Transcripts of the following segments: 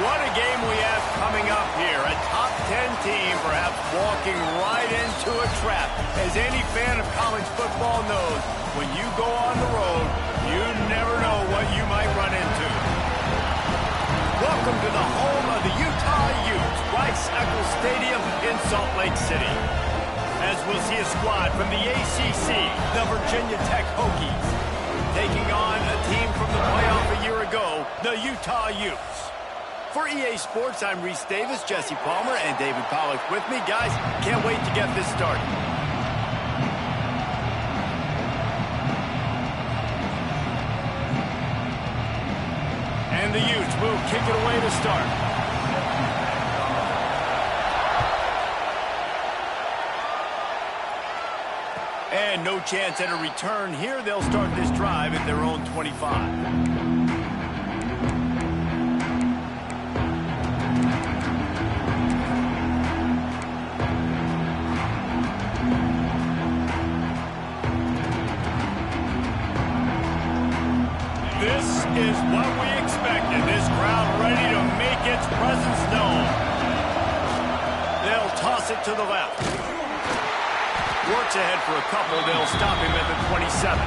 What a game we have coming up here. A top 10 team perhaps walking right into a trap. As any fan of college football knows, when you go on the road, you never know what you might run into. Welcome to the home of the Utah Utes, Rice-Eccles Stadium in Salt Lake City. As we'll see a squad from the ACC, the Virginia Tech Hokies, taking on a team from the playoff a year ago, the Utah Utes. For EA Sports, I'm Reese Davis, Jesse Palmer, and David Pollack with me. Guys, can't wait to get this started. And the Utes will kick it away to start. And no chance at a return here. They'll start this drive at their own 25. This is what we expected. This crowd ready to make its presence known. They'll toss it to the left. Works ahead for a couple. They'll stop him at the 27.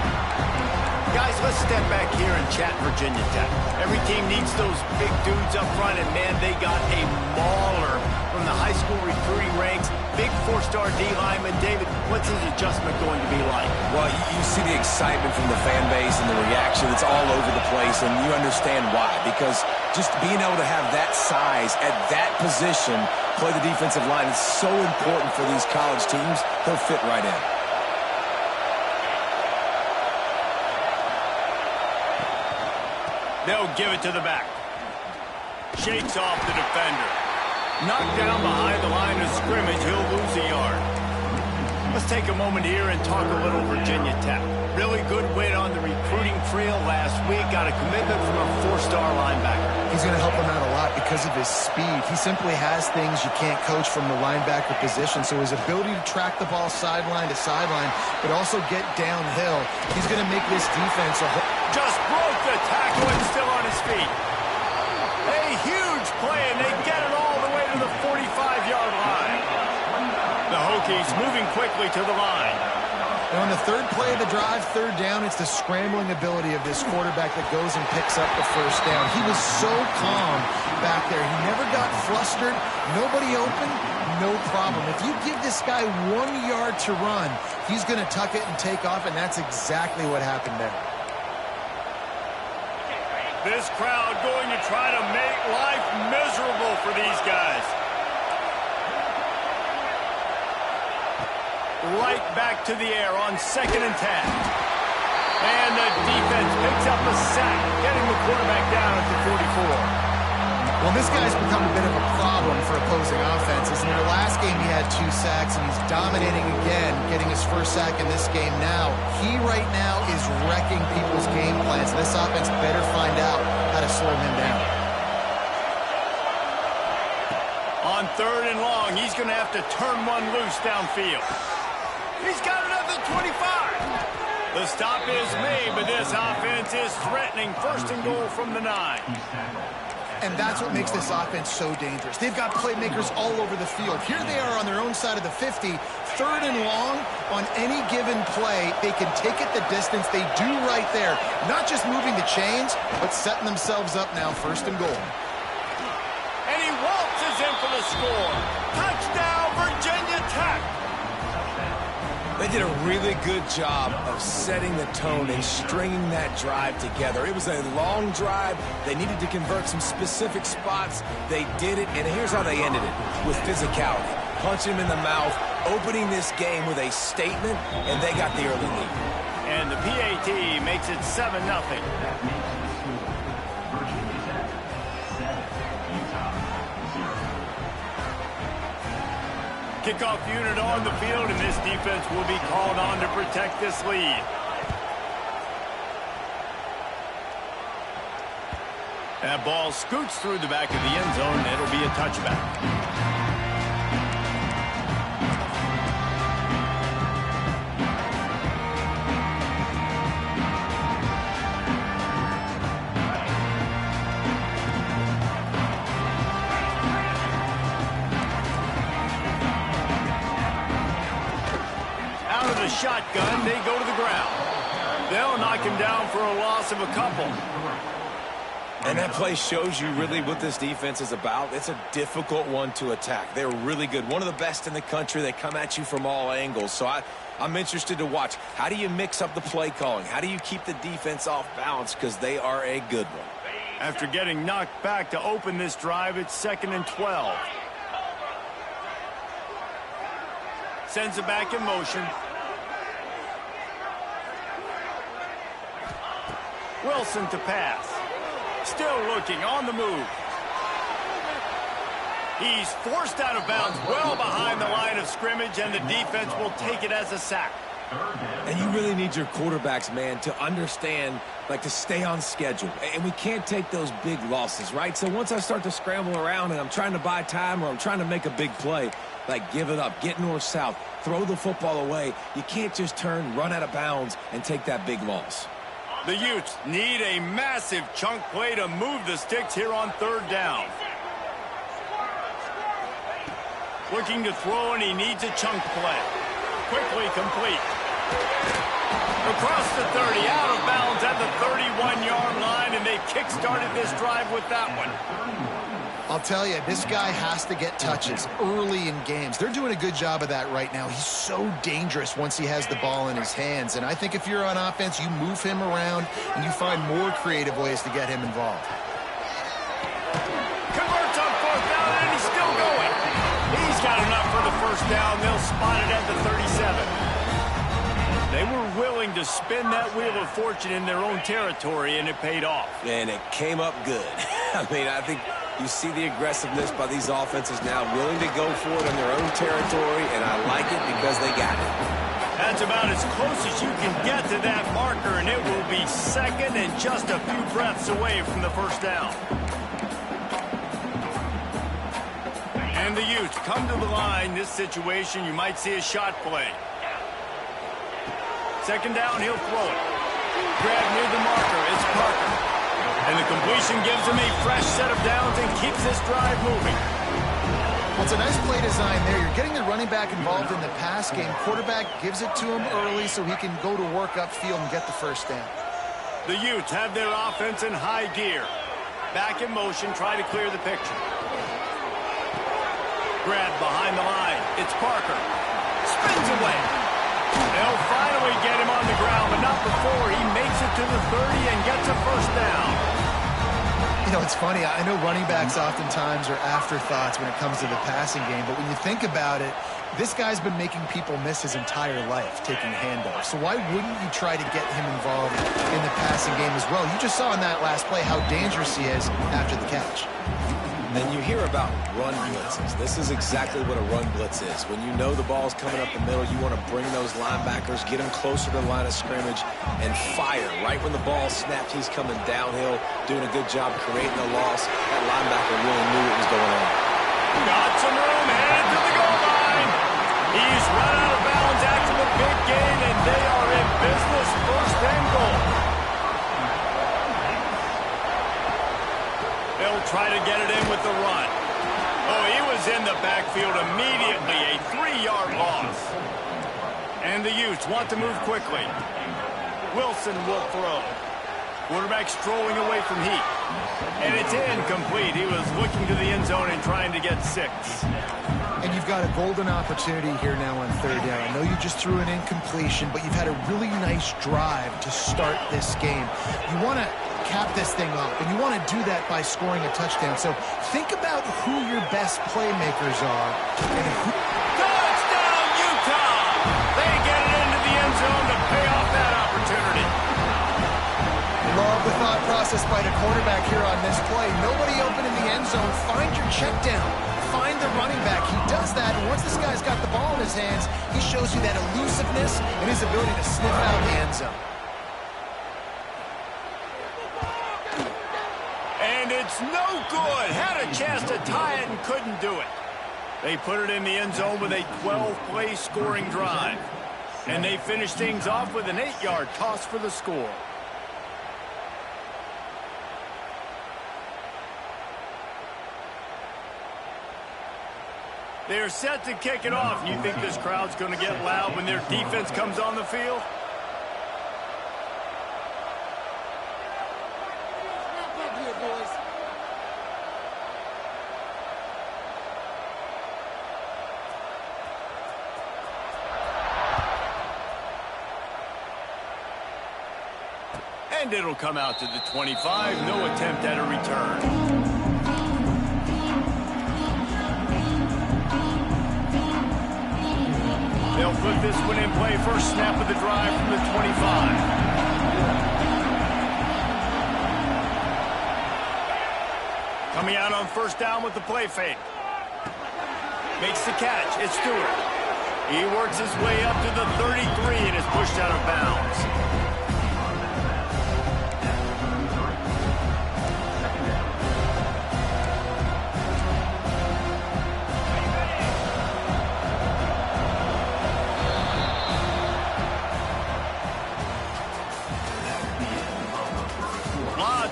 Guys, let's step back here and chat Virginia Tech. Every team needs those big dudes up front, and man, they got a mauler from the high school recruiting ranks. Big four-star D lineman. David, what's his adjustment going to be like? Well, you see the excitement from the fan base and the reaction. It's all over the place, and you understand why. Because just being able to have that size at that position, play the defensive line, is so important for these college teams. He'll fit right in. They'll give it to the back. Shakes off the defender. Knocked down behind the line of scrimmage. He'll lose a yard. Let's take a moment here and talk a little Virginia Tech. Really good win on the recruiting trail last week. Got a commitment from a four-star linebacker. He's going to help him out a lot because of his speed. He simply has things you can't coach from the linebacker position. So his ability to track the ball sideline to sideline, but also get downhill, he's going to make this defense a whole... Just broke the tackle and still on his feet. A huge play, and they get it all the way to the 45-yard line. The Hokies moving quickly to the line. And on the third play of the drive, third down, it's the scrambling ability of this quarterback that goes and picks up the first down. He was so calm back there. He never got flustered. Nobody open, no problem. If you give this guy 1 yard to run, he's going to tuck it and take off, and that's exactly what happened there. This crowd going to try to make life miserable for these guys. Right back to the air on 2nd and 10. And the defense picks up a sack, getting the quarterback down at the 44. Well, this guy's become a bit of a problem for opposing offenses. In their last game, he had 2 sacks, and he's dominating again, getting his first sack in this game now. He right now is wrecking people's game plans. This offense better find out how to slow him down. On 3rd and long, he's going to have to turn one loose downfield. He's got it at the 25. The stop is made, but this offense is threatening. 1st and goal from the 9. And that's what makes this offense so dangerous. They've got playmakers all over the field. Here they are on their own side of the 50, 3rd and long. On any given play, they can take it the distance. They do right there. Not just moving the chains, but setting themselves up now 1st and goal. And he waltzes in for the score. Touchdown, Virginia Tech. They did a really good job of setting the tone and stringing that drive together. It was a long drive. They needed to convert some specific spots. They did it, and here's how they ended it, with physicality. Punch him in the mouth, opening this game with a statement, and they got the early lead. And the PAT makes it 7-0. Kickoff unit on the field, and this defense will be called on to protect this lead. That ball scoots through the back of the end zone, and it'll be a touchback. Shotgun, they go to the ground. They'll knock him down for a loss of a couple. And that play shows you really what this defense is about. It's a difficult one to attack. They're really good. One of the best in the country. They come at you from all angles. So I'm interested to watch. How do you mix up the play calling? How do you keep the defense off balance? Because they are a good one. After getting knocked back to open this drive, it's 2nd and 12. Sends it back in motion. Wilson to pass. Still looking on the move. He's forced out of bounds well behind the line of scrimmage, and the defense will take it as a sack. And you really need your quarterbacks, man, to understand, like, to stay on schedule. And we can't take those big losses, right? So once I start to scramble around and I'm trying to buy time or I'm trying to make a big play, like, give it up, get north-south, throw the football away. You can't just turn, run out of bounds, and take that big loss. The Utes need a massive chunk play to move the sticks here on 3rd down. Looking to throw, and he needs a chunk play. Quickly complete. Across the 30, out of bounds at the 31-yard line, and they kick-started this drive with that one. I'll tell you, this guy has to get touches early in games. They're doing a good job of that right now. He's so dangerous once he has the ball in his hands. And I think if you're on offense, you move him around and you find more creative ways to get him involved. Converts on 4th down, and he's still going. He's got enough for the 1st down. They'll spot it at the 37. They were willing to spin that wheel of fortune in their own territory, and it paid off. And it came up good. I mean, I think you see the aggressiveness by these offenses now, willing to go for it in their own territory, and I like it because they got it. That's about as close as you can get to that marker, and it will be 2nd and just a few breaths away from the 1st down. And the Utes come to the line. This situation, you might see a shot play. 2nd down, he'll throw it. Grab near the marker, it's Parker. And the completion gives him a fresh set of downs and keeps this drive moving. Well, it's a nice play design there. You're getting the running back involved in the pass game. Quarterback gives it to him early so he can go to work upfield and get the 1st down. The Utes have their offense in high gear. Back in motion, try to clear the picture. Grab behind the line. It's Parker. Spins away. They'll finally get him on the ground, but not before he makes it to the 30 and gets a 1st down. You know, it's funny. I know running backs oftentimes are afterthoughts when it comes to the passing game, but when you think about it, this guy's been making people miss his entire life taking handoffs. So why wouldn't you try to get him involved in the passing game as well? You just saw in that last play how dangerous he is after the catch. Then you hear about run blitzes. This is exactly what a run blitz is. When you know the ball's coming up the middle, you want to bring those linebackers, get them closer to the line of scrimmage, and fire. Right when the ball snapped, he's coming downhill, doing a good job creating the loss. That linebacker really knew what was going on. Got some room, headed to the goal line. He's run out of bounds after the big gain, and they are in business, 1st and goal. They'll try to get it in with the run. Oh, he was in the backfield immediately. A 3-yard loss. And the Utes want to move quickly. Wilson will throw. Quarterback strolling away from heat. And it's incomplete. He was looking to the end zone and trying to get 6. And you've got a golden opportunity here now on 3rd down. I know you just threw an incompletion, but you've had a really nice drive to start this game. You want to cap this thing off, and you want to do that by scoring a touchdown. So think about who your best playmakers are. And who Touchdown, Utah! They get it into the end zone to pay off that opportunity. Love the thought process by the quarterback here on this play. Nobody open in the end zone. Find your check down. Find the running back. He does that, and once this guy's got the ball in his hands, he shows you that elusiveness and his ability to sniff out the end zone. And it's no good. Had a chance to tie it and couldn't do it. They put it in the end zone with a 12-play scoring drive. And they finish things off with an 8-yard toss for the score. They're set to kick it off. You think this crowd's going to get loud when their defense comes on the field? And it'll come out to the 25. No attempt at a return. They'll put this one in play. First snap of the drive from the 25. Coming out on 1st down with the play fake. Makes the catch. It's Stewart. He works his way up to the 33 and is pushed out of bounds.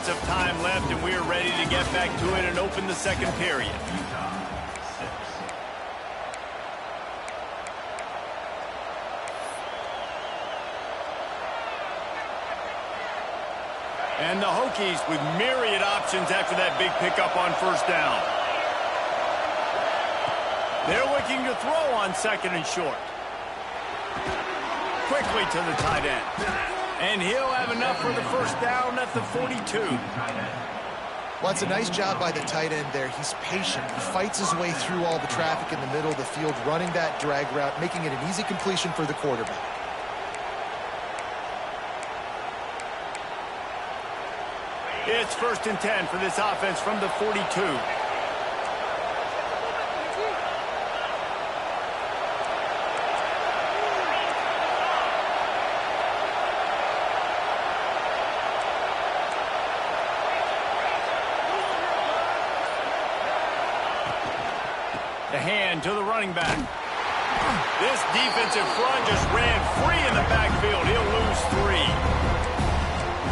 Of time left, and we are ready to get back to it and open the 2nd period. And the Hokies with myriad options after that big pickup on 1st down. They're looking to throw on 2nd and short. Quickly to the tight end. And he'll have enough for the 1st down at the 42. Well, it's a nice job by the tight end there. He's patient. He fights his way through all the traffic in the middle of the field, running that drag route, making it an easy completion for the quarterback. It's 1st and 10 for this offense from the 42. The hand to the running back. This defensive front just ran free in the backfield. He'll lose 3.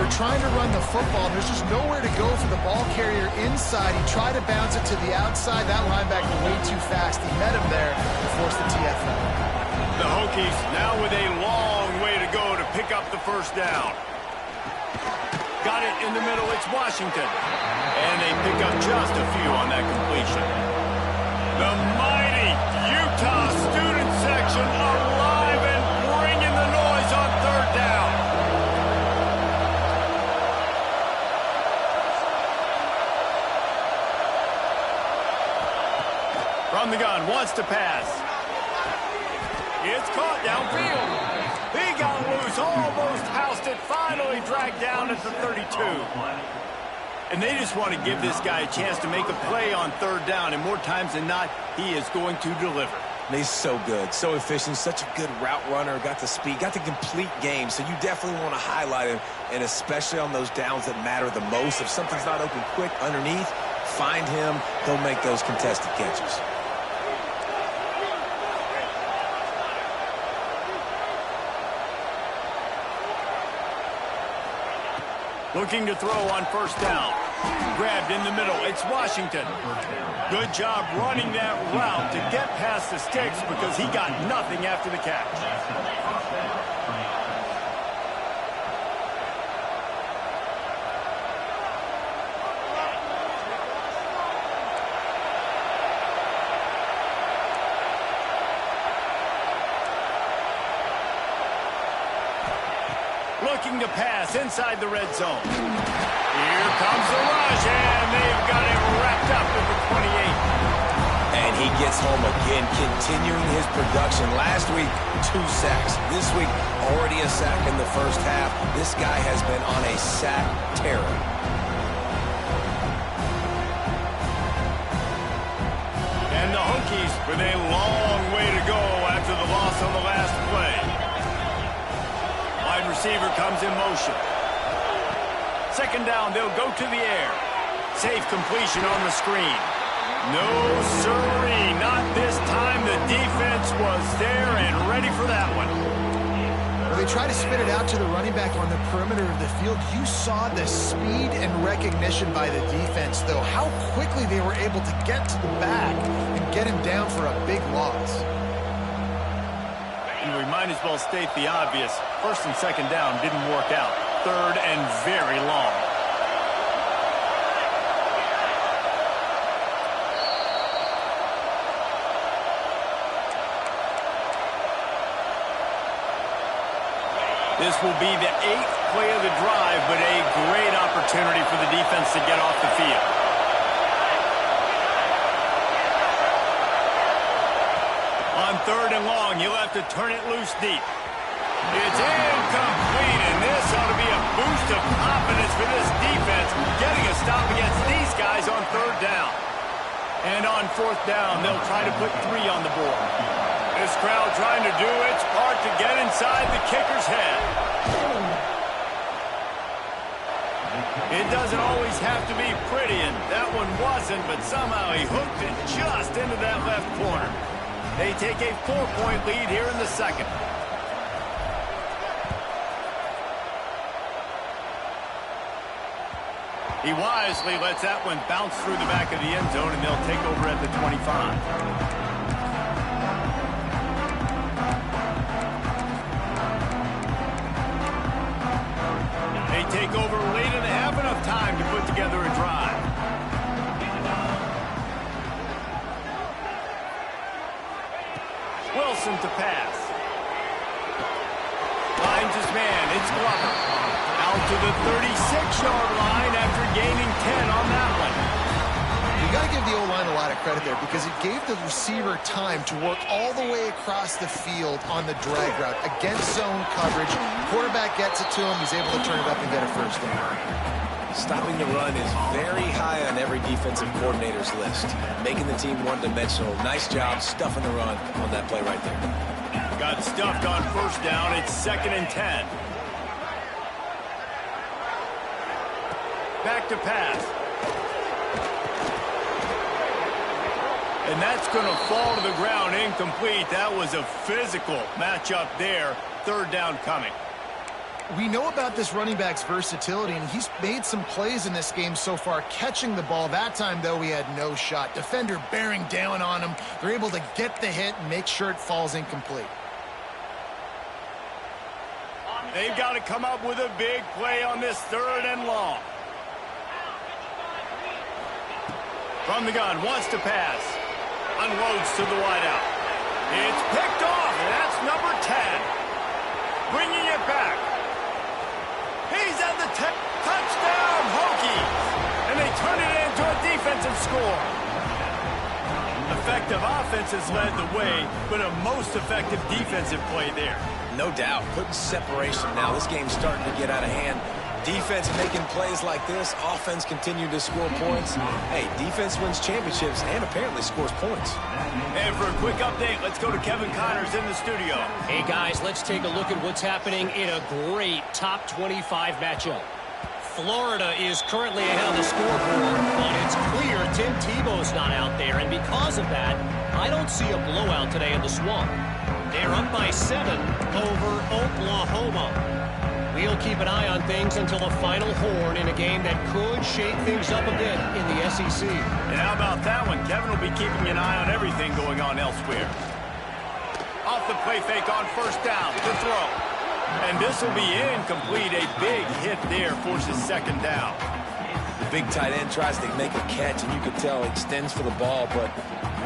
They're trying to run the football. There's just nowhere to go for the ball carrier inside. He tried to bounce it to the outside. That linebacker way too fast. He met him there and forced the TFL. The Hokies now with a long way to go to pick up the 1st down. Got it in the middle. It's Washington. And they pick up just a few on that completion. The mighty Utah student section alive and bringing the noise on 3rd down. From the gun, wants to pass. It's caught downfield. He got loose, almost housed it, finally dragged down at the 32. And they just want to give this guy a chance to make a play on 3rd down, and more times than not, he is going to deliver. And he's so good, so efficient, such a good route runner, got the speed, got the complete game, so you definitely want to highlight him, and especially on those downs that matter the most. If something's not open quick underneath, find him, he'll make those contested catches. Looking to throw on 1st down. Grabbed in the middle. It's Washington. Good job running that route to get past the sticks because he got nothing after the catch. Looking to pass inside the red zone. Here comes the rush, and they've got it wrapped up at the 28. And he gets home again, continuing his production. Last week, 2 sacks. This week, already a sack in the first half. This guy has been on a sack terror. And the Hokies with a long way to go after the loss on the last play. Wide receiver comes in motion. Second down, they'll go to the air. Safe completion on the screen. No, sirree, not this time. The defense was there and ready for that one. Well, they try to spit it out to the running back on the perimeter of the field. You saw the speed and recognition by the defense, though. How quickly they were able to get to the back and get him down for a big loss. And we might as well state the obvious. First and second down didn't work out. Third and very long. This will be the 8th play of the drive, but a great opportunity for the defense to get off the field. On third and long, you'll have to turn it loose deep. It's incomplete, and this ought to be a boost of confidence for this defense, getting a stop against these guys on third down. And on fourth down, they'll try to put 3 on the board. This crowd trying to do its part to get inside the kicker's head. It doesn't always have to be pretty, and that one wasn't, but somehow he hooked it just into that left corner. They take a 4-point lead here in the second. He wisely lets that one bounce through the back of the end zone, and they'll take over at the 25. They take over late and have enough time to put together a drive. Wilson to pass. Finds his man. It's Glover. Out to the 36-yard line after gaining 10 on that one. You got to give the O-line a lot of credit there because it gave the receiver time to work all the way across the field on the drag route against zone coverage. Quarterback gets it to him. He's able to turn it up and get a first down. Stopping the run is very high on every defensive coordinator's list. Making the team one-dimensional. Nice job stuffing the run on that play right there. Got stuffed on first down. It's 2nd and 10. Back to pass. And that's going to fall to the ground incomplete. That was a physical matchup there. Third down coming. We know about this running back's versatility, and he's made some plays in this game so far, catching the ball. That time, though, he had no shot. Defender bearing down on him. They're able to get the hit and make sure it falls incomplete. They've got to come up with a big play on this third and long. From the gun, wants to pass. Unloads to the wideout. It's picked off, and that's number 10. Bringing it back. He's at the touchdown, Hokies. And they turn it into a defensive score. Effective offense has led the way, but a most effective defensive play there. No doubt. Putting separation now. This game's starting to get out of hand. Defense making plays like this. Offense continuing to score points. Hey, defense wins championships and apparently scores points. And for a quick update, let's go to Kevin Connors in the studio. Hey, guys, let's take a look at what's happening in a great top 25 matchup. Florida is currently ahead on the scoreboard, but it's clear Tim Tebow's not out there, and because of that, I don't see a blowout today in the Swamp. They're up by 7 over Oklahoma. We'll keep an eye on things until the final horn in a game that could shake things up a bit in the SEC. And how about that one? Kevin will be keeping an eye on everything going on elsewhere. Off the play fake on first down to throw. And this will be incomplete. A big hit there forces second down. The big tight end tries to make a catch, and you can tell he extends for the ball, but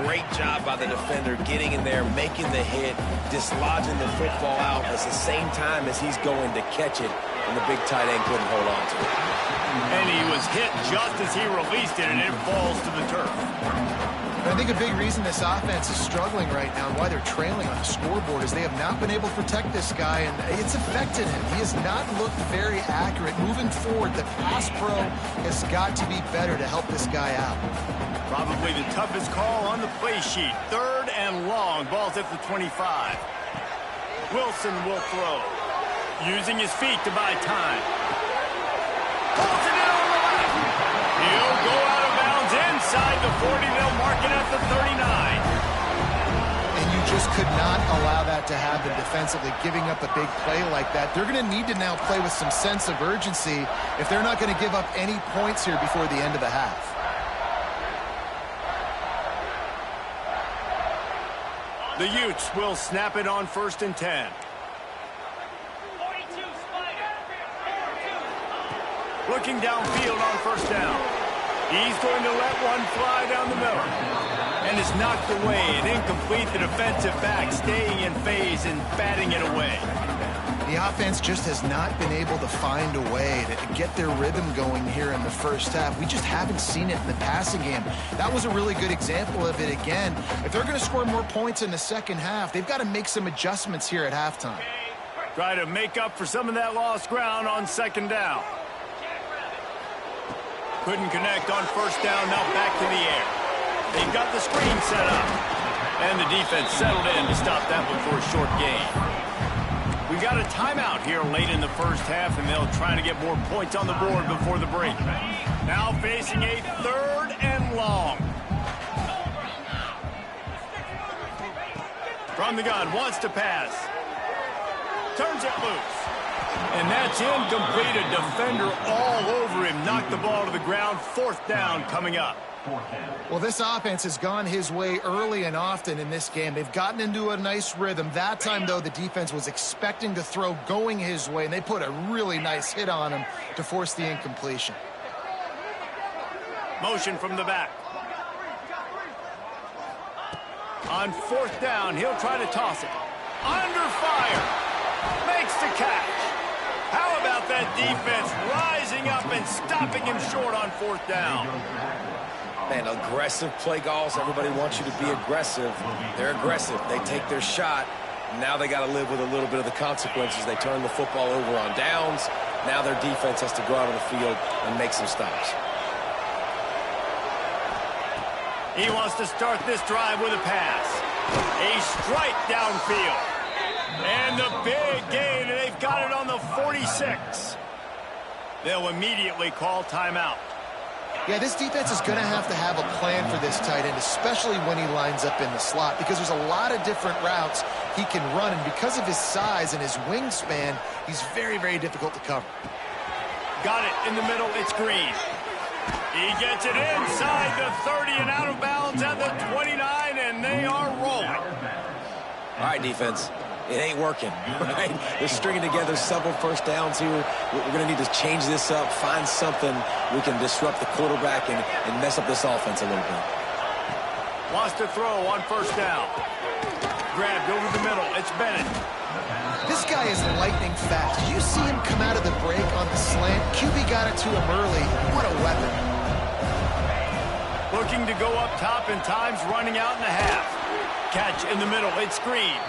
great job by the defender getting in there, making the hit, dislodging the football out at the same time as he's going to catch it, and the big tight end couldn't hold on to it. And he was hit just as he released it, and it falls to the turf. I think a big reason this offense is struggling right now and why they're trailing on the scoreboard is they have not been able to protect this guy, and it's affected him. He has not looked very accurate. Moving forward, the pass pro has got to be better to help this guy out. Probably the toughest call on the play sheet. 3rd and long. Ball's at the 25. Wilson will throw. Using his feet to buy time. Pulls it in on the left. He'll go out of bounds inside the 40. They'll mark it at the 39. And you just could not allow that to happen defensively, giving up a big play like that. They're going to need to now play with some sense of urgency if they're not going to give up any points here before the end of the half. The Utes will snap it on 1st and 10. Looking downfield on first down. He's going to let one fly down the middle. And it's knocked away and incomplete. The defensive back staying in phase and batting it away. The offense just has not been able to find a way to get their rhythm going here in the first half. We just haven't seen it in the passing game. That was a really good example of it again. If they're going to score more points in the second half, they've got to make some adjustments here at halftime. Try to make up for some of that lost ground on second down. Couldn't connect on first down, now back to the air. They've got the screen set up. And the defense settled in to stop that one for a short gain. We got a timeout here late in the first half, and they'll try to get more points on the board before the break. Now facing a 3rd and long. From the gun, wants to pass. Turns it loose. And that's incomplete. A defender all over him. Knocked the ball to the ground. 4th down coming up. Well, this offense has gone his way early and often in this game. They've gotten into a nice rhythm. That time, though, the defense was expecting to throw going his way, and they put a really nice hit on him to force the incompletion. Motion from the back. On 4th down, he'll try to toss it. Under fire. Makes the catch. How about that defense rising up and stopping him short on 4th down? Man, aggressive play calls. Everybody wants you to be aggressive. They're aggressive. They take their shot. Now they got to live with a little bit of the consequences. They turn the football over on downs. Now their defense has to go out on the field and make some stops. He wants to start this drive with a pass. A strike downfield. And the big gain, and they've got it on the 46. They'll immediately call timeout. Yeah, this defense is going to have a plan for this tight end, especially when he lines up in the slot, because there's a lot of different routes he can run, and because of his size and his wingspan, he's very, very difficult to cover. Got it in the middle. It's Green. He gets it inside the 30 and out of bounds at the 29, and they are rolling. All right, defense. It ain't working, right? They're stringing together several first downs here. We're going to need to change this up, find something we can disrupt the quarterback and mess up this offense a little bit. Wants to throw on first down. Grabbed over the middle. It's Bennett. This guy is lightning fast. Did you see him come out of the break on the slant? QB got it to him early. What a weapon. Looking to go up top, and time's running out in the half. Catch in the middle. It's Green.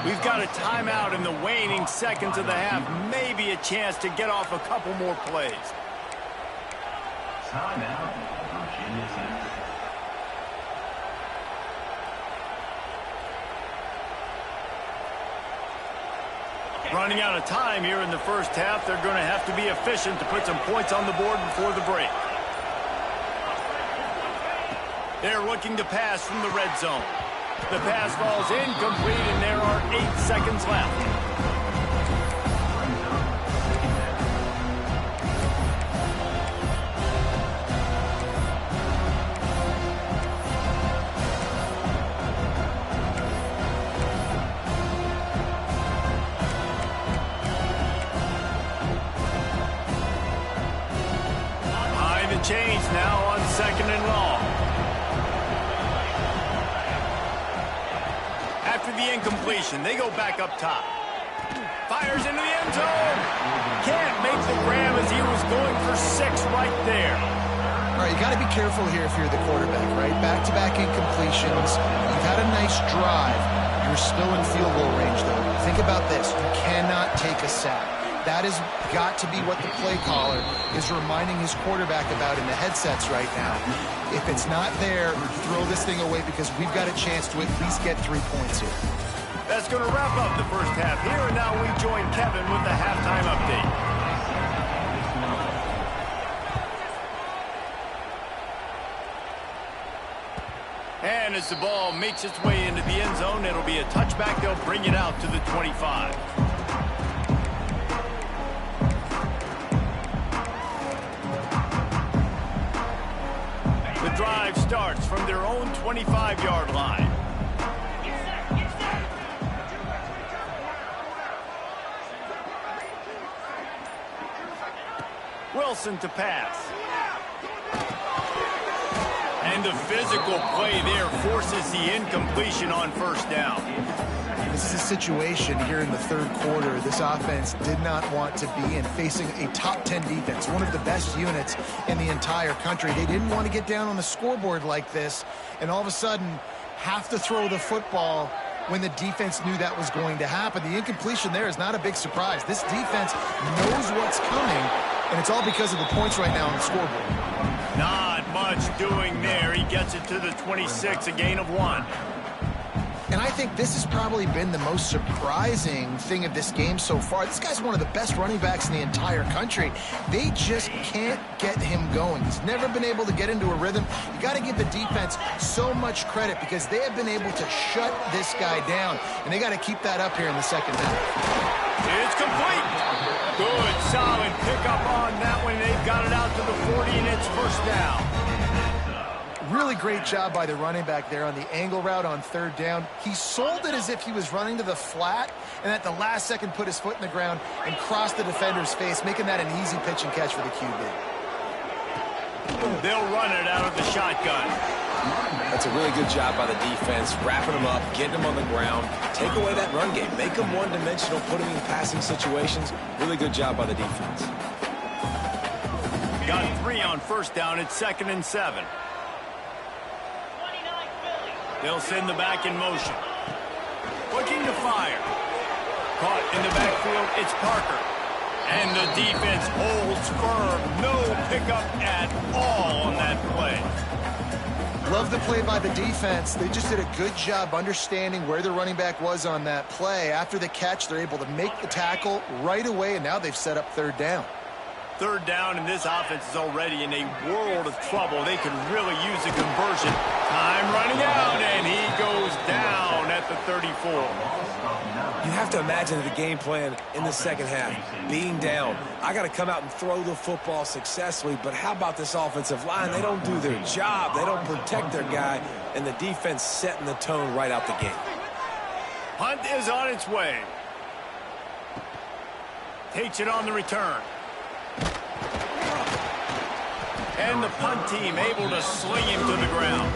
We've got a timeout in the waning seconds of the half. Maybe a chance to get off a couple more plays. Timeout, Virginia Tech. Running out of time here in the first half. They're going to have to be efficient to put some points on the board before the break. They're looking to pass from the red zone. The pass falls incomplete, and there are 8 seconds left. After the incompletion, they go back up top. Fires into the end zone. Can't make the grab as he was going for 6 right there. All right, you got to be careful here if you're the quarterback, right? Back-to-back incompletions. You've had a nice drive. You're still in field goal range, though. Think about this. You cannot take a sack. That has got to be what the play caller is reminding his quarterback about in the headsets right now. If it's not there, throw this thing away because we've got a chance to at least get 3 points here. That's going to wrap up the first half here, and now we join Kevin with the halftime update. And as the ball makes its way into the end zone, it'll be a touchback. They'll bring it out to the 25. The drive starts from their own 25-yard line. Wilson to pass. And the physical play there forces the incompletion on first down. This is a situation here in the third quarter this offense did not want to be in, facing a top 10 defense, one of the best units in the entire country. They didn't want to get down on the scoreboard like this and all of a sudden have to throw the football when the defense knew that was going to happen. The incompletion there is not a big surprise. This defense knows what's coming, and it's all because of the points right now on the scoreboard. Not much doing there. He gets it to the 26, a gain of 1. And I think this has probably been the most surprising thing of this game so far. This guy's one of the best running backs in the entire country. They just can't get him going. He's never been able to get into a rhythm. You got to give the defense so much credit because they have been able to shut this guy down, and they got to keep that up here in the second half. It's complete. Good, solid pickup on that one. They've got it out to the 40, and it's first down. Really great job by the running back there on the angle route on third down. He sold it as if he was running to the flat, and at the last second put his foot in the ground and crossed the defender's face, making that an easy pitch and catch for the QB. They'll run it out of the shotgun. That's a really good job by the defense, wrapping them up, getting them on the ground, take away that run game, make them one-dimensional, put them in passing situations. Really good job by the defense. Got 3 on first down. It's 2nd and 7. They'll send the back in motion. Looking to fire. Caught in the backfield, it's Parker. And the defense holds firm. No pickup at all on that play. Love the play by the defense. They just did a good job understanding where the running back was on that play. After the catch, they're able to make the tackle right away, and now they've set up third down. Third down, and this offense is already in a world of trouble. They could really use a conversion. Time running out, and he goes down at the 34. You have to imagine the game plan in the second half. Being down, I got to come out and throw the football successfully, but how about this offensive line? They don't do their job. They don't protect their guy, and the defense setting the tone right out the gate. Hunt is on its way. Takes it on the return. And the punt team able to sling him to the ground.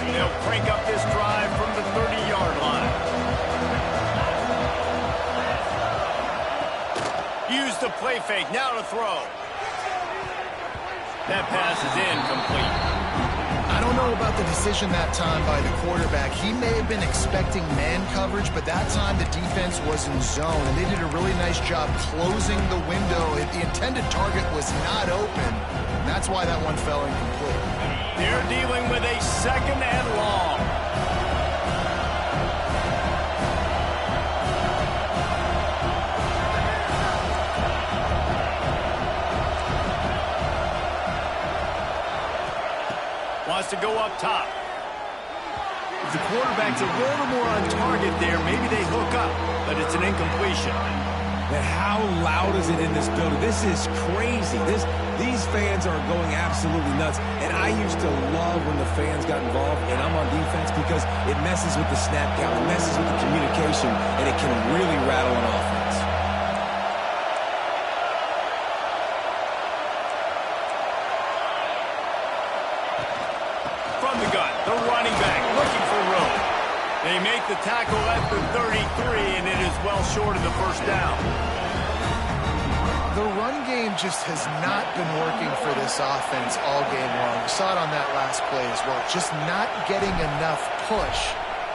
They'll crank up this drive from the 30-yard line. Use the play fake, now to throw. That pass is incomplete. I don't know about the decision that time by the quarterback. He may have been expecting man coverage, but that time the defense was in zone, and they did a really nice job closing the window. The intended target was not open, and that's why that one fell incomplete. They're dealing with a 2nd and long. Wants to go up top. If the quarterback's a little more on target there, maybe they hook up, but it's an incompletion. Man, how loud is it in this building? This is crazy. These fans are going absolutely nuts. And I used to love when the fans got involved, and I'm on defense because it messes with the snap count, it messes with the communication, and it can really rattle an offense. The running back looking for room. They make the tackle at the 33, and it is well short of the first down. The run game just has not been working for this offense all game long. We saw it on that last play as well. Just not getting enough push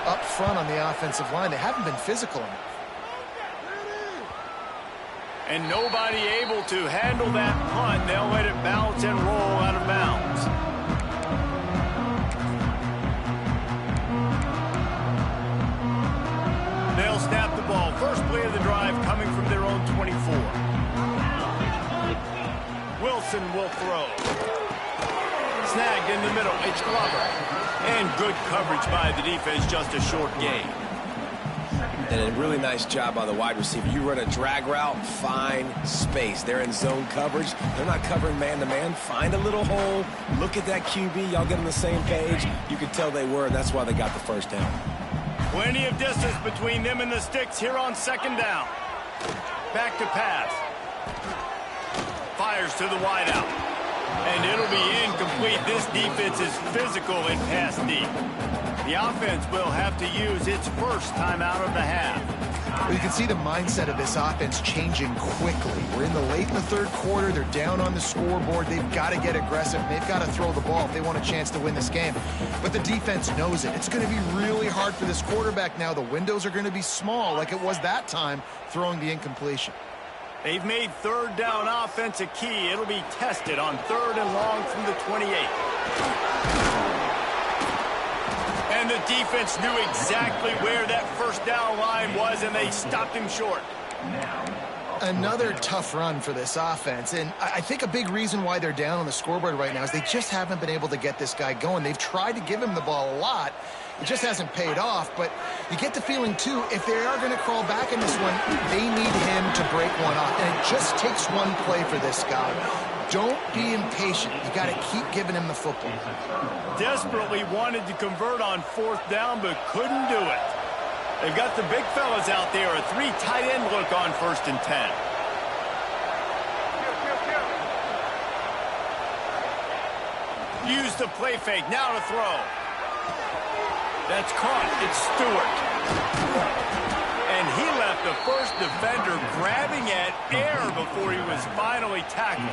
up front on the offensive line. They haven't been physical enough. And nobody able to handle that punt. They'll let it bounce and roll out of bounds. They'll snap the ball. First play of the drive coming from their own 24. Wilson will throw. Snagged in the middle. It's Glover. And good coverage by the defense. Just a short gain. And a really nice job by the wide receiver. You run a drag route, find space. They're in zone coverage. They're not covering man-to-man. Find a little hole. Look at that QB. Y'all get on the same page. You could tell they were, and that's why they got the first down. Plenty of distance between them and the sticks here on second down. Back to pass. Fires to the wideout. And it'll be incomplete. This defense is physical and pass deep. The offense will have to use its first timeout of the half. Well, you can see the mindset of this offense changing quickly. We're in the late in the third quarter. They're down on the scoreboard. They've got to get aggressive. They've got to throw the ball if they want a chance to win this game. But the defense knows it. It's going to be really hard for this quarterback now. The windows are going to be small like it was that time throwing the incompletion. They've made third down offense a key. It'll be tested on third and long from the 28. And the defense knew exactly where that first down line was, and they stopped him short. Another tough run for this offense, and I think a big reason why they're down on the scoreboard right now is they just haven't been able to get this guy going. They've tried to give him the ball a lot. It just hasn't paid off, but you get the feeling, too, if they are going to crawl back in this one, they need him to break one off, and it just takes one play for this guy. Don't be impatient. You got to keep giving him the football. Desperately wanted to convert on fourth down, but couldn't do it. They've got the big fellas out there, a 3 tight end look on 1st and 10. Use the play fake, now to throw. That's caught, it's Stewart. And he left the first defender grabbing at air before he was finally tackled.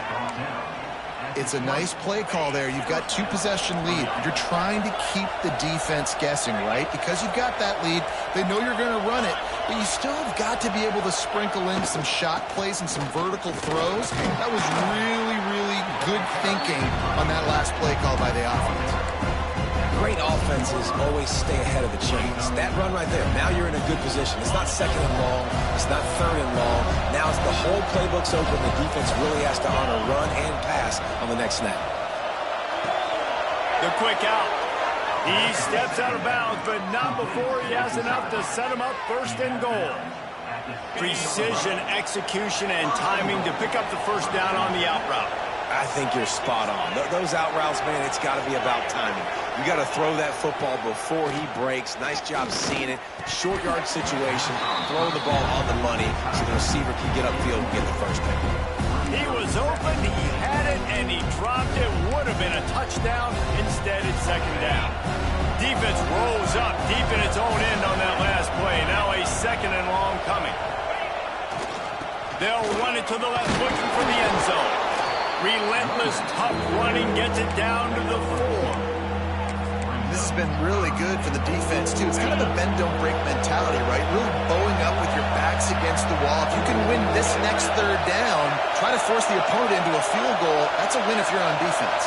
It's a nice play call there. You've got 2-possession lead. You're trying to keep the defense guessing, right? Because you've got that lead, they know you're going to run it, but you still have got to be able to sprinkle in some shot plays and some vertical throws. That was really, really good thinking on that last play call by the offense. Great offenses always stay ahead of the chains. That run right there, now you're in a good position. It's not second and long. It's not third and long. Now it's the whole playbook's open. The defense really has to honor run and pass on the next snap. The quick out. He steps out of bounds, but not before he has enough to set him up 1st and goal. Precision, execution, and timing to pick up the first down on the out route. I think you're spot on. Those out routes, man, it's got to be about timing. You got to throw that football before he breaks. Nice job seeing it. Short yard situation, throwing the ball on the money so the receiver can get upfield and get the first pick. He was open, he had it, and he dropped it. Would have been a touchdown. Instead, it's 2nd down. Defense rolls up deep in its own end on that last play. Now a 2nd and long coming. They'll run it to the left, looking for the end zone. Relentless, tough running gets it down to the 4. This has been really good for the defense, too. It's kind of a bend-don't-break mentality, right? Really bowing up with your backs against the wall. If you can win this next third down, try to force the opponent into a field goal, that's a win if you're on defense.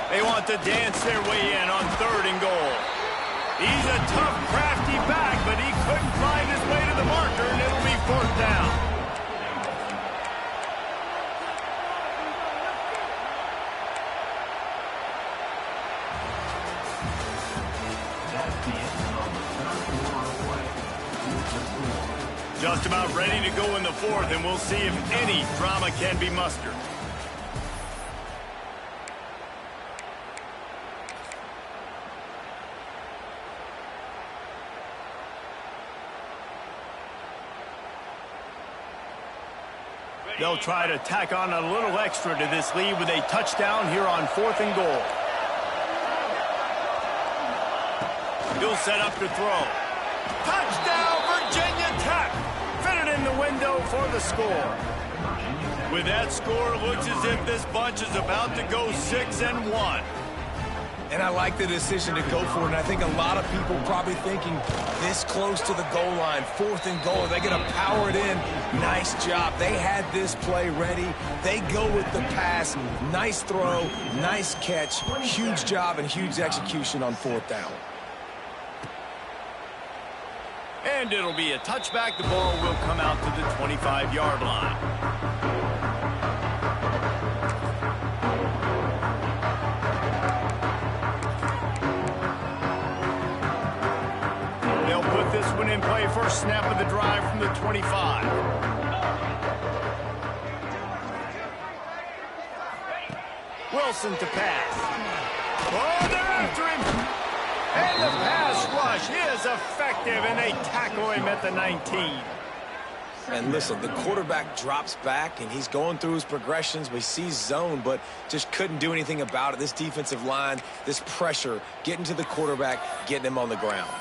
They want to dance their way in on 3rd and goal. He's a tough, crafty back, but he couldn't find his way to the marker, and it'll be 4th down. Just about ready to go in the 4th, and we'll see if any drama can be mustered. They'll try to tack on a little extra to this lead with a touchdown here on 4th and goal. He'll set up to throw. Touchdown, Virginia Tech! Fitted in the window for the score. With that score, it looks as if this bunch is about to go 6-1. And I like the decision to go for it, and I think a lot of people probably thinking this close to the goal line, 4th and goal, are they going to power it in? Nice job. They had this play ready. They go with the pass. Nice throw, nice catch, huge job and huge execution on 4th down. And it'll be a touchback. The ball will come out to the 25-yard line. They'll put this one in play. First snap of the drive from the 25. Wilson to pass. Oh, they're after him. And the pass rush is effective, and they tackle him at the 19. And listen, the quarterback drops back, and he's going through his progressions. We see zone, but just couldn't do anything about it. This defensive line, this pressure, getting to the quarterback, getting him on the ground.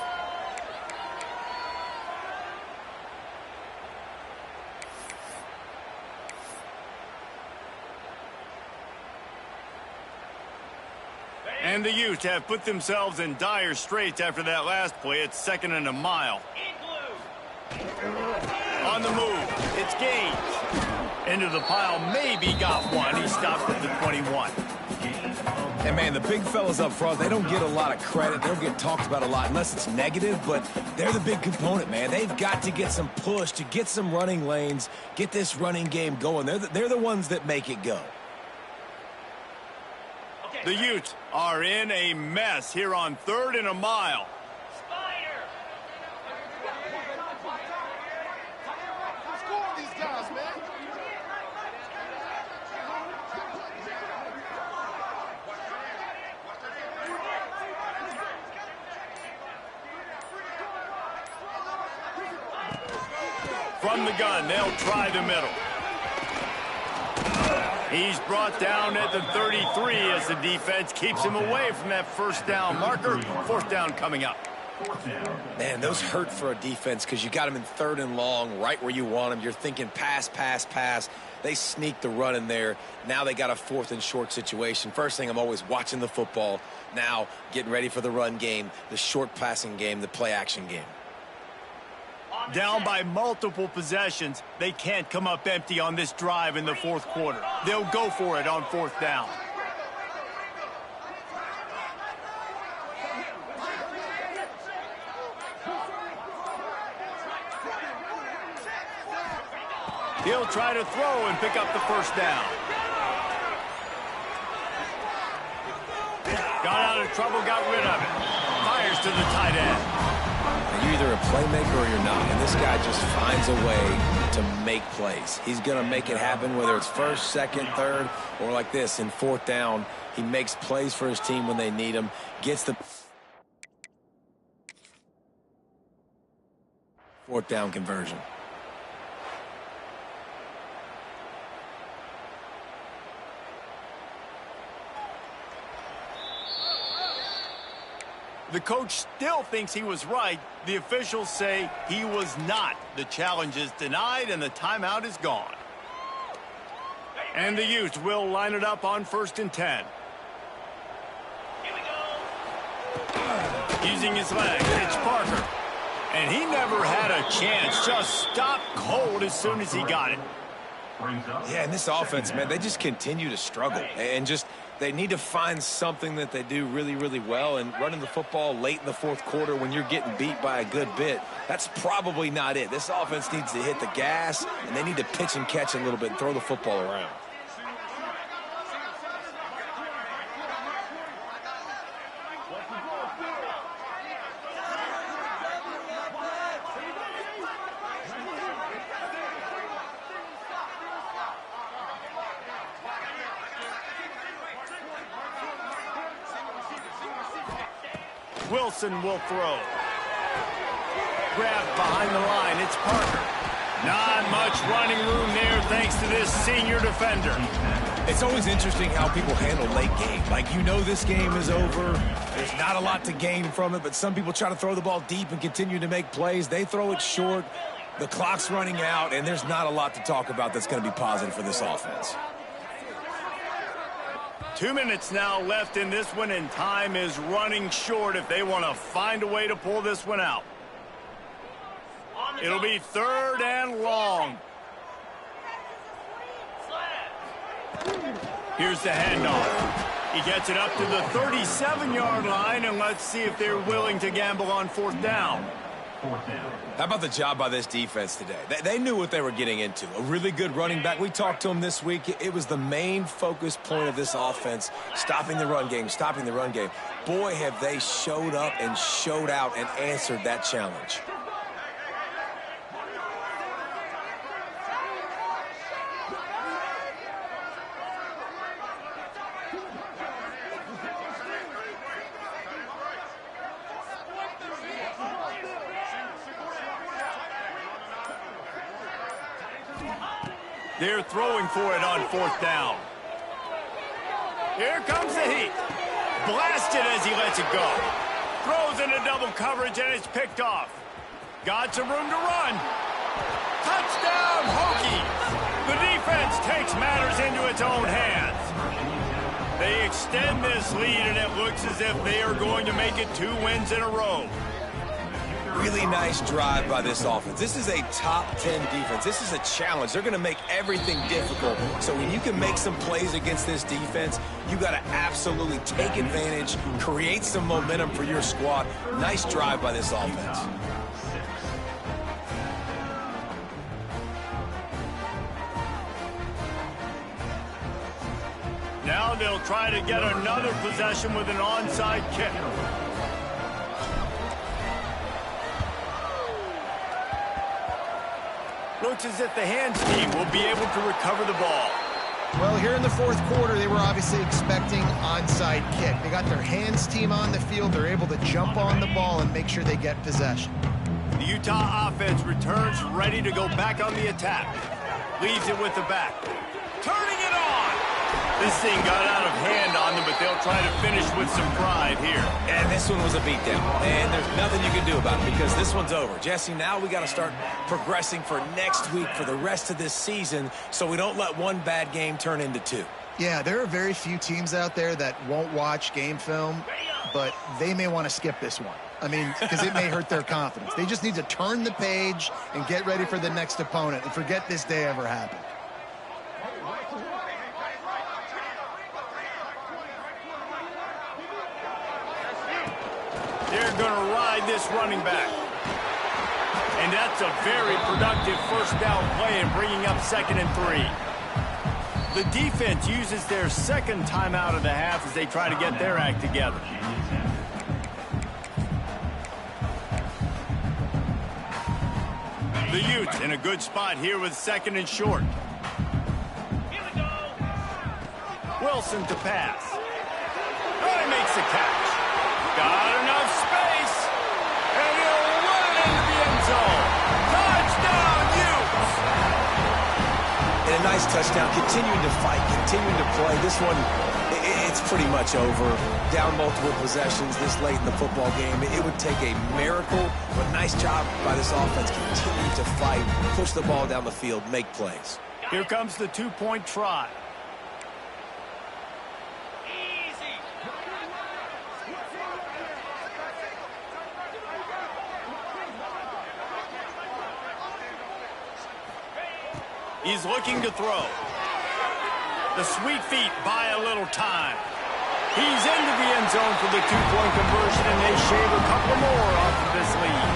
And the Utes have put themselves in dire straits after that last play. It's 2nd and a mile. On the move, it's Gaines. Into the pile, maybe got one. He stopped at the 21. And, man, the big fellas up front, they don't get a lot of credit. They don't get talked about a lot unless it's negative, but they're the big component, man. They've got to get some push, to get some running lanes, get this running game going. They're the ones that make it go. The Utes are in a mess here on 3rd and a mile. From the gun, they'll try the middle. He's brought down at the 33 as the defense keeps him away from that 1st down marker. 4th down coming up. Man, those hurt for a defense because you got him in 3rd and long, right where you want him. You're thinking pass, pass, pass. They sneak the run in there. Now they got a 4th and short situation. First thing, I'm always watching the football. Now getting ready for the run game, the short passing game, the play action game. Down by multiple possessions, they can't come up empty on this drive in the 4th quarter. They'll go for it on 4th down. He'll try to throw and pick up the 1st down. Got out of trouble, got rid of it. Fires to the tight end. You're either a playmaker or you're not, and this guy just finds a way to make plays. He's going to make it happen, whether it's 1st, 2nd, 3rd, or like this in 4th down. He makes plays for his team when they need him, gets the 4th down conversion. The coach still thinks he was right. The officials say he was not. The challenge is denied, and the timeout is gone. And the Utes will line it up on 1st and 10. Here we go. Using his leg, it's Parker. And he never had a chance. Just stopped cold as soon as he got it. Yeah, and this offense, man, they just continue to struggle. And just they need to find something that they do really, really well. And running the football late in the 4th quarter when you're getting beat by a good bit, that's probably not it. This offense needs to hit the gas, and they need to pitch and catch a little bit and throw the football around. Wilson will throw. Grabbed behind the line. It's Parker. Not much running room there thanks to this senior defender. It's always interesting how people handle late game. Like, you know this game is over. There's not a lot to gain from it, but some people try to throw the ball deep and continue to make plays. They throw it short. The clock's running out, and there's not a lot to talk about that's going to be positive for this offense. 2 minutes now left in this one, and time is running short if they want to find a way to pull this one out. It'll be 3rd and long. Here's the handoff. He gets it up to the 37-yard line, and let's see if they're willing to gamble on 4th down. How about the job by this defense today? They knew what they were getting into. A really good running back. We talked to him this week. It was the main focus point of this offense, stopping the run game, stopping the run game. Boy, have they showed up and showed out and answered that challenge. They're throwing for it on 4th down. Here comes the heat. Blasted as he lets it go. Throws into double coverage, and it's picked off. Got some room to run. Touchdown, Hokies. The defense takes matters into its own hands. They extend this lead, and it looks as if they are going to make it 2 wins in a row. Really nice drive by this offense. This is a top 10 defense. This is a challenge. They're going to make everything difficult. So when you can make some plays against this defense, you got to absolutely take advantage, create some momentum for your squad. Nice drive by this offense. Now they'll try to get another possession with an onside kick. Looks as if the hands team will be able to recover the ball. Well, here in the 4th quarter, they were obviously expecting onside kick. They got their hands team on the field. They're able to jump on the ball and make sure they get possession. The Utah offense returns ready to go back on the attack. Leaves it with the back. Turning it on! This thing got out of hand on them, but they'll try to finish with some pride here. And this one was a beatdown. And there's nothing you can do about it because this one's over. Jesse, now we got to start progressing for next week, for the rest of this season, so we don't let one bad game turn into 2. Yeah, there are very few teams out there that won't watch game film, but they may want to skip this one. I mean, because it may hurt their confidence. They just need to turn the page and get ready for the next opponent and forget this day ever happened. They're going to ride this running back. And that's a very productive 1st down play and bringing up 2nd and 3. The defense uses their 2nd timeout of the half as they try to get their act together. The Utes in a good spot here with 2nd and short. Wilson to pass. Oh, he makes the catch. Got enough space, and he'll run it into the end zone. Touchdown, Utes! And a nice touchdown, continuing to fight, continuing to play. This one, it's pretty much over. Down multiple possessions this late in the football game. It would take a miracle, but nice job by this offense. Continue to fight, push the ball down the field, make plays. Here comes the 2-point try. He's looking to throw. The sweet feet buy a little time. He's into the end zone for the 2-point conversion, and they shave a couple more off of this lead.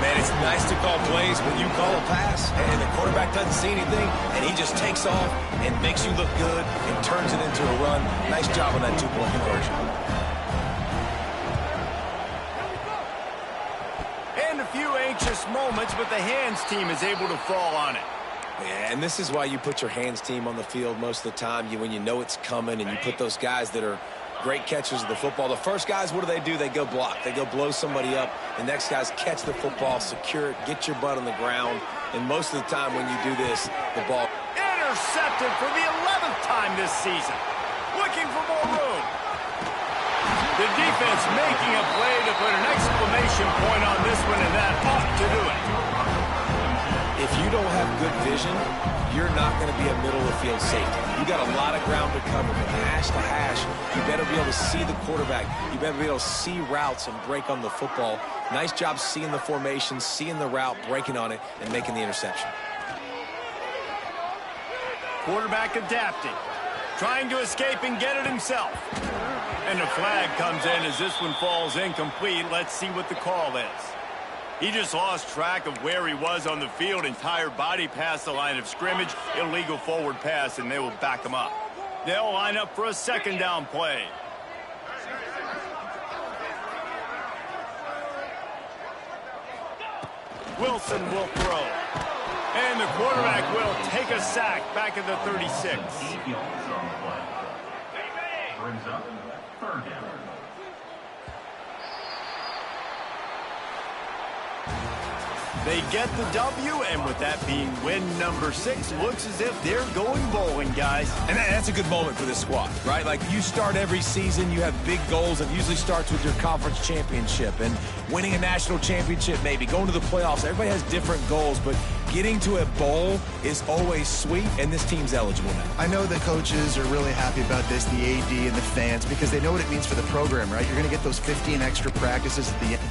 Man, it's nice to call plays when you call a pass, and the quarterback doesn't see anything, and he just takes off and makes you look good and turns it into a run. Nice job on that 2-point conversion. And a few anxious moments, but the hands team is able to fall on it. Yeah, and this is why you put your hands team on the field most of the time. When you know it's coming, and you put those guys that are great catchers of the football. The first guys, what do? They go block. They go blow somebody up. The next guys catch the football, secure it, get your butt on the ground. And most of the time when you do this, the ball... Intercepted for the 11th time this season. Looking for more room. The defense making a play to put an exclamation point on this one, and that ought to do it. If you don't have good vision, you're not going to be a middle-of-the-field safety. You got a lot of ground to cover, but hash to hash, you better be able to see the quarterback. You better be able to see routes and break on the football. Nice job seeing the formation, seeing the route, breaking on it, and making the interception. Quarterback adapting, trying to escape and get it himself. And the flag comes in as this one falls incomplete. Let's see what the call is. He just lost track of where he was on the field. Entire body past the line of scrimmage. Illegal forward pass, and they will back him up. They'll line up for a second down play. Wilson will throw. And the quarterback will take a sack back at the 36. 8 yards on the play. Brings up third down. They get the W, and with that being win number 6, looks as if they're going bowling, guys. And that's a good moment for this squad, right? Like, you start every season, you have big goals. It usually starts with your conference championship and winning a national championship, maybe going to the playoffs. Everybody has different goals, but getting to a bowl is always sweet, and this team's eligible now. I know the coaches are really happy about this, the AD and the fans, because they know what it means for the program, right? You're going to get those 15 extra practices at the end.